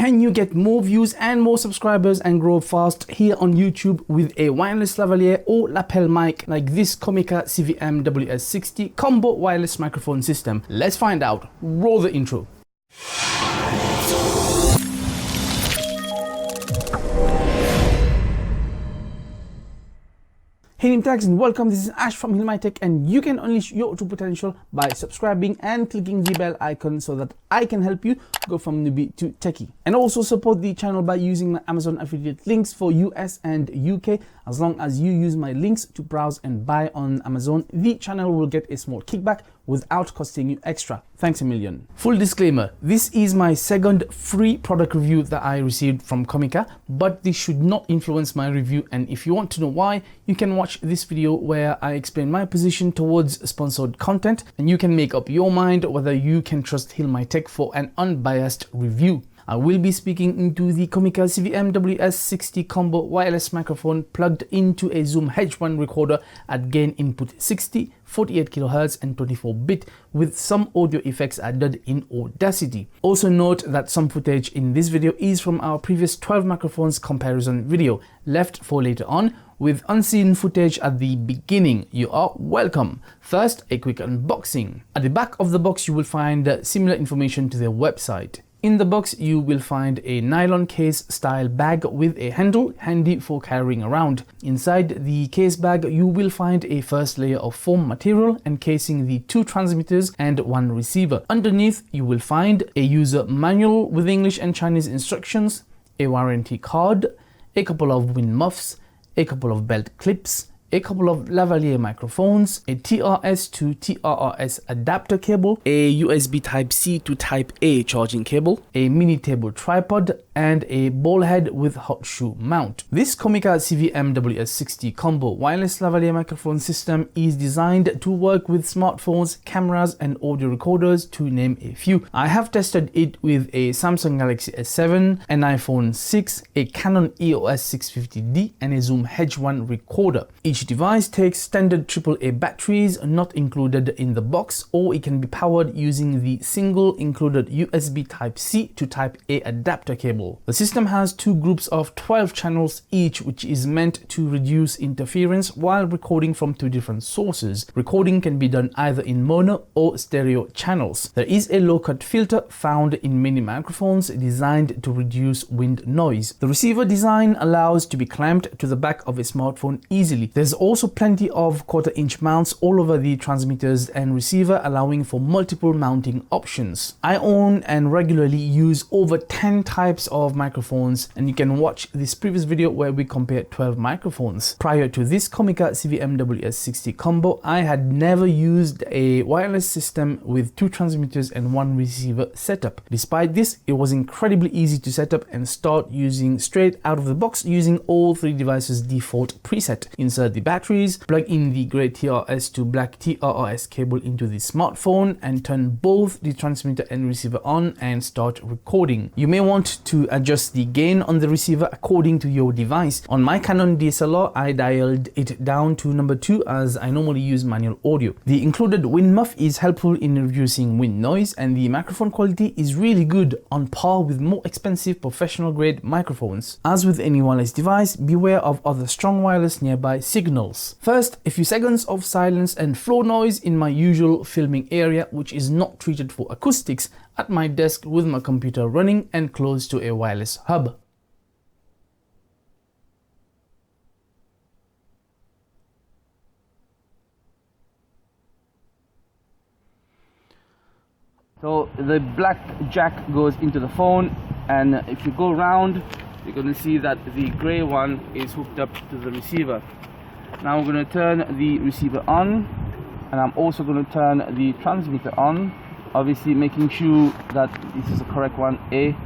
Can you get more views and more subscribers and grow fast here on YouTube with a wireless lavalier or lapel mic like this Comica CVM WS60 combo wireless microphone system? Let's find out. Roll the intro. Hey name tags and welcome. This is Ash from HillMyTech, and you can unleash your true potential by subscribing and clicking the bell icon so that I can help you go from newbie to techie. And also support the channel by using my Amazon affiliate links for US and UK. As long as you use my links to browse and buy on Amazon, the channel will get a small kickback without costing you extra. Thanks a million. Full disclaimer, this is my second free product review that I received from Comica, but this should not influence my review, and if you want to know why, you can watch this video where I explain my position towards sponsored content, and you can make up your mind whether you can trust HillMyTech for an unbiased review. I will be speaking into the Comica CVM WS60 combo wireless microphone plugged into a Zoom H1 recorder at gain input 60, 48 kHz and 24-bit with some audio effects added in Audacity. Also note that some footage in this video is from our previous 12 microphones comparison video, left for later on, with unseen footage at the beginning. You are welcome. First, a quick unboxing. At the back of the box you will find similar information to their website. In the box you will find a nylon case style bag with a handle, handy for carrying around. Inside the case bag you will find a first layer of foam material encasing the 2 transmitters and 1 receiver. Underneath you will find a user manual with English and Chinese instructions, a warranty card, a couple of wind muffs, a couple of belt clips, a couple of lavalier microphones, a TRS to TRRS adapter cable, a USB Type-C to Type-A charging cable, a mini table tripod, and a ball head with hot shoe mount. This Comica CVM WS60 combo wireless lavalier microphone system is designed to work with smartphones, cameras, and audio recorders, to name a few. I have tested it with a Samsung Galaxy S7, an iPhone 6, a Canon EOS 650D, and a Zoom H1 recorder. Each device takes standard AAA batteries not included in the box, or it can be powered using the single included USB Type-C to Type-A adapter cable. The system has 2 groups of 12 channels each, which is meant to reduce interference while recording from 2 different sources. Recording can be done either in mono or stereo channels. There is a low-cut filter found in many microphones designed to reduce wind noise. The receiver design allows to be clamped to the back of a smartphone easily. There's also plenty of 1/4-inch mounts all over the transmitters and receiver, allowing for multiple mounting options. I own and regularly use over 10 types of microphones, and you can watch this previous video where we compared 12 microphones. Prior to this Comica CVM WS60 combo, I had never used a wireless system with 2 transmitters and 1 receiver setup. Despite this, it was incredibly easy to set up and start using straight out of the box using all 3 devices' default preset. Insert the batteries, plug in the grey TRS to black TRRS cable into the smartphone, and turn both the transmitter and receiver on and start recording. You may want to adjust the gain on the receiver according to your device. On my Canon DSLR, I dialed it down to number 2 as I normally use manual audio. The included wind muff is helpful in reducing wind noise, and the microphone quality is really good, on par with more expensive professional grade microphones. As with any wireless device, beware of other strong wireless nearby signals. First, a few seconds of silence and floor noise in my usual filming area, which is not treated for acoustics, at my desk with my computer running and close to a wireless hub. So the black jack goes into the phone, and if you go around, you're going to see that the grey one is hooked up to the receiver. Now I'm going to turn the receiver on, and I'm also going to turn the transmitter on, obviously making sure that this is the correct one, A,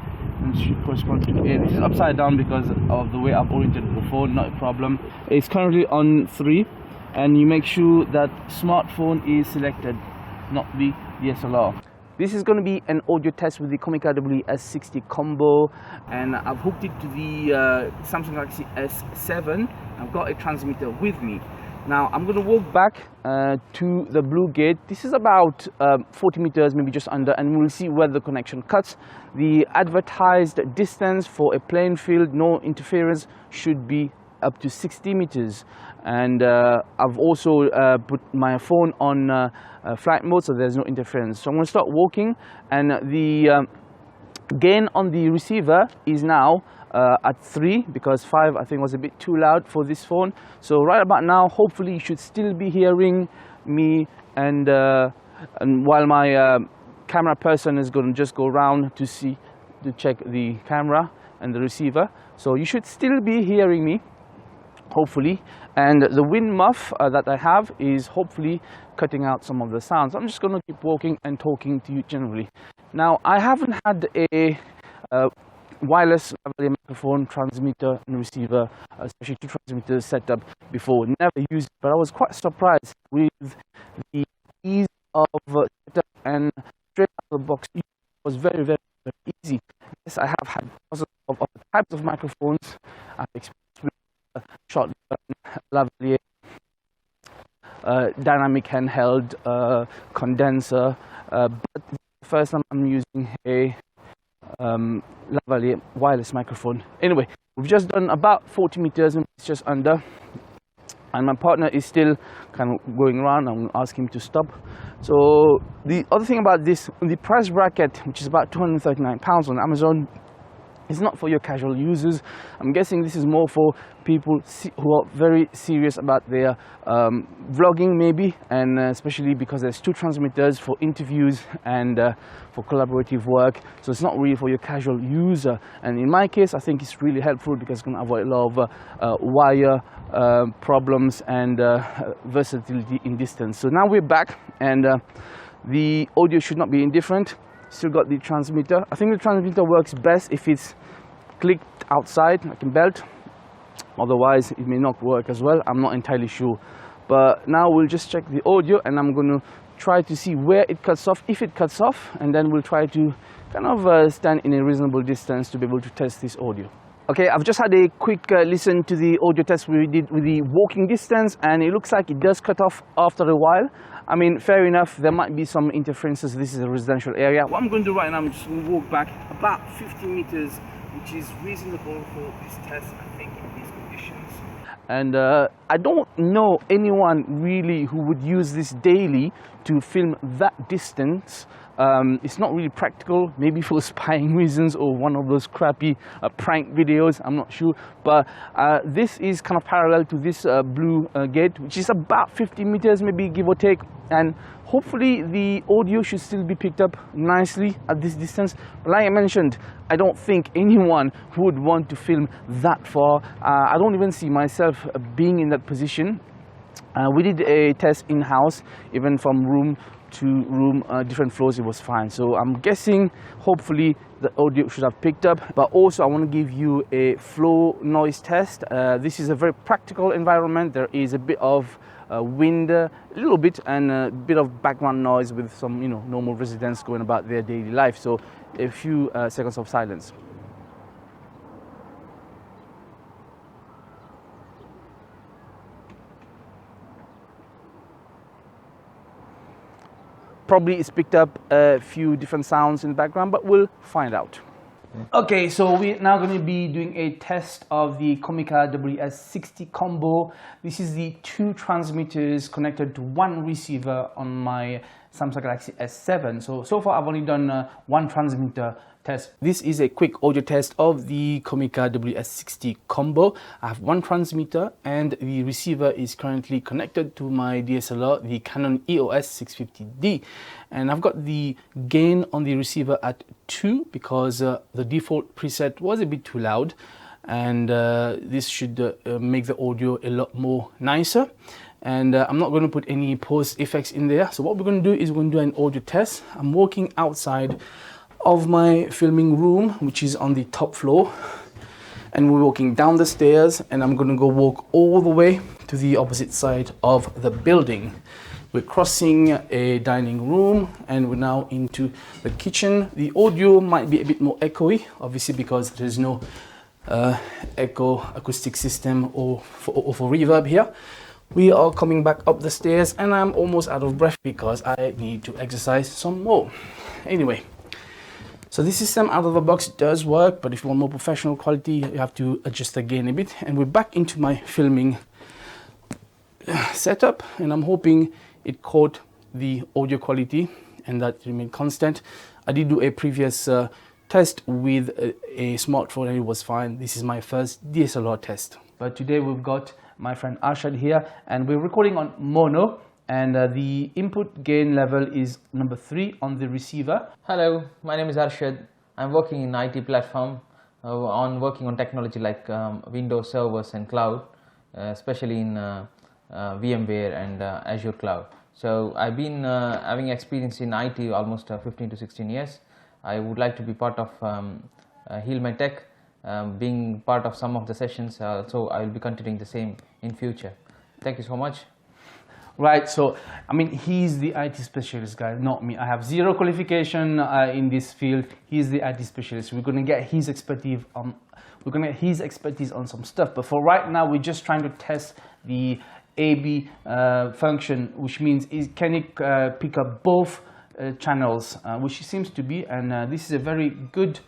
and it should correspond to A. This is upside down because of the way I've oriented the phone, not a problem. It's currently on 3, and you make sure that smartphone is selected, not the DSLR. This is going to be an audio test with the Comica WS60 combo, and I've hooked it to the Samsung Galaxy S7. I've got a transmitter with me. Now I'm going to walk back to the blue gate. This is about 40 meters, maybe just under, and we'll see where the connection cuts. The advertised distance for a playing field, no interference, should be up to 60 meters. And I've also put my phone on flight mode, so there's no interference. So I'm going to start walking, and the gain on the receiver is now at 3, because 5 I think was a bit too loud for this phone. So right about now, hopefully you should still be hearing me, and while my camera person is going to just go around to check the camera and the receiver. So you should still be hearing me, hopefully, and the wind muff that I have is hopefully cutting out some of the sounds. I'm just going to keep walking and talking to you generally. Now, I haven't had a wireless lavalier microphone, transmitter and receiver, especially 2 transmitters set up before. Never used it, but I was quite surprised with the ease of setup, and straight out of the box it was very, very, very easy. Yes, I have had thousands of other types of microphones. I've experienced with shotgun, lavalier, dynamic handheld, condenser, but the first time I'm using a lavalier wireless microphone. Anyway, we've just done about 40 meters, and it's just under, and my partner is still kind of going around. I'm going to ask him to stop. So the other thing about this, the price bracket, which is about £239 on Amazon, is not for your casual users. I'm guessing this is more for people who are very serious about their vlogging maybe, and especially because there's 2 transmitters for interviews and for collaborative work. So it's not really for your casual user, and in my case I think it's really helpful because it's going to avoid a lot of wire problems and versatility in distance. So now we're back, and the audio should not be indifferent. Still got the transmitter. I think the transmitter works best if it's clicked outside like a belt, otherwise it may not work as well. I'm not entirely sure, but now we'll just check the audio, and I'm going to try to see where it cuts off, if it cuts off, and then we'll try to kind of stand in a reasonable distance to be able to test this audio. Okay, I've just had a quick listen to the audio test we did with the walking distance, and it looks like it does cut off after a while. I mean, fair enough, there might be some interferences. This is a residential area. What I'm going to do right now, I'm just going to walk back about 50 meters, which is reasonable for this test, I think, in these conditions. And I don't know anyone really who would use this daily to film that distance. It's not really practical, maybe for spying reasons or one of those crappy prank videos, I'm not sure. But this is kind of parallel to this blue gate, which is about 50 meters, maybe give or take. And hopefully the audio should still be picked up nicely at this distance. But like I mentioned, I don't think anyone would want to film that far. I don't even see myself being in that position. We did a test in-house, even from room to room, different floors, it was fine. So I'm guessing hopefully the audio should have picked up. But also I want to give you a floor noise test. This is a very practical environment. There is a bit of wind, a little bit, and a bit of background noise with some, normal residents going about their daily life. So a few seconds of silence. Probably it's picked up a few different sounds in the background, but we'll find out. Okay, so we're now going to be doing a test of the Comica WS60 combo. This is the 2 transmitters connected to 1 receiver on my Samsung Galaxy S7. So far I've only done 1 transmitter test. This is a quick audio test of the Comica WS60 combo. I have 1 transmitter, and the receiver is currently connected to my DSLR, the Canon EOS 650D. And I've got the gain on the receiver at 2 because the default preset was a bit too loud, and this should make the audio a lot more nicer. And I'm not going to put any post effects in there. So what we're going to do is we're going to do an audio test. I'm walking outside of my filming room, which is on the top floor, and we're walking down the stairs, and I'm going to go walk all the way to the opposite side of the building. We're crossing a dining room, and we're now into the kitchen. The audio might be a bit more echoey, obviously, because there's no echo acoustic system or for reverb here. We are coming back up the stairs and I'm almost out of breath because I need to exercise some more. Anyway, so this system out of the box does work, but if you want more professional quality, you have to adjust the gain a bit. And we're back into my filming setup, and I'm hoping it caught the audio quality and that remained constant. I did do a previous test with a smartphone and it was fine. This is my first DSLR test. But today we've got my friend Arshad here and we're recording on mono, and the input gain level is number 3 on the receiver. Hello, my name is Arshad. I'm working in IT platform, working on technology like Windows servers and cloud, especially in VMware and Azure cloud. So I've been having experience in IT almost 15 to 16 years. I would like to be part of Heal My Tech, being part of some of the sessions, so I will be continuing the same in future. Thank you so much. Right, so I mean, he's the IT specialist guy, not me. I have zero qualification in this field. He's the IT specialist. We're gonna get his expertise on some stuff. But for right now, we're just trying to test the AB function, which means can it pick up both channels, which it seems to be, and this is a very good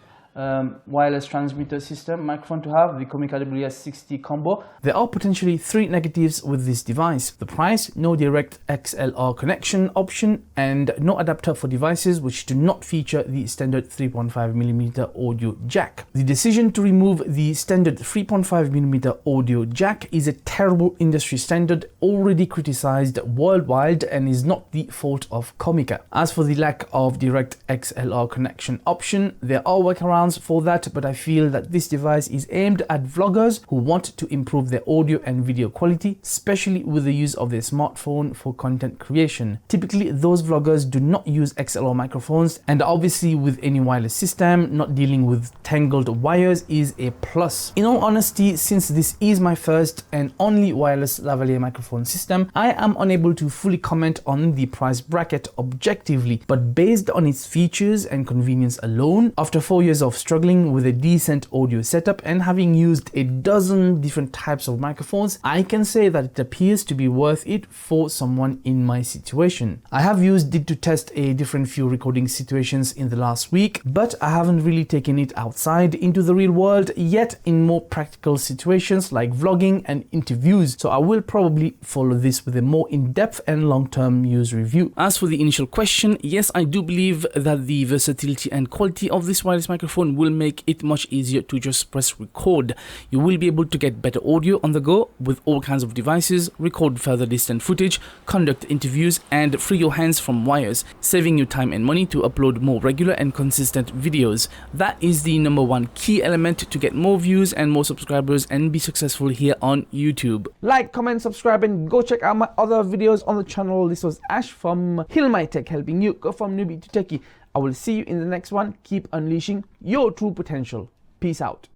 wireless transmitter system microphone to have, the Comica WS60 combo. There are potentially 3 negatives with this device: the price, no direct XLR connection option, and no adapter for devices which do not feature the standard 3.5mm audio jack. The decision to remove the standard 3.5mm audio jack is a terrible industry standard already criticized worldwide and is not the fault of Comica. As for the lack of direct XLR connection option, there are workarounds for that, but I feel that this device is aimed at vloggers who want to improve their audio and video quality, especially with the use of their smartphone for content creation. Typically, those vloggers do not use XLR microphones, and obviously with any wireless system, not dealing with tangled wires is a plus. In all honesty, since this is my first and only wireless lavalier microphone system, I am unable to fully comment on the price bracket objectively, but based on its features and convenience alone, after 4 years of struggling with a decent audio setup and having used a dozen different types of microphones, I can say that it appears to be worth it for someone in my situation. I have used it to test a different few recording situations in the last week, but I haven't really taken it outside into the real world yet in more practical situations like vlogging and interviews, so I will probably follow this with a more in-depth and long-term use review. As for the initial question, yes, I do believe that the versatility and quality of this wireless microphone will make it much easier to just press record. You will be able to get better audio on the go with all kinds of devices, record further distant footage, conduct interviews, and free your hands from wires, saving you time and money to upload more regular and consistent videos. That is the #1 key element to get more views and more subscribers and be successful here on YouTube. Like, comment, subscribe, and go check out my other videos on the channel. This was Ash from Heal My Tech, helping you go from newbie to techie. I will see you in the next one. Keep unleashing your true potential. Peace out.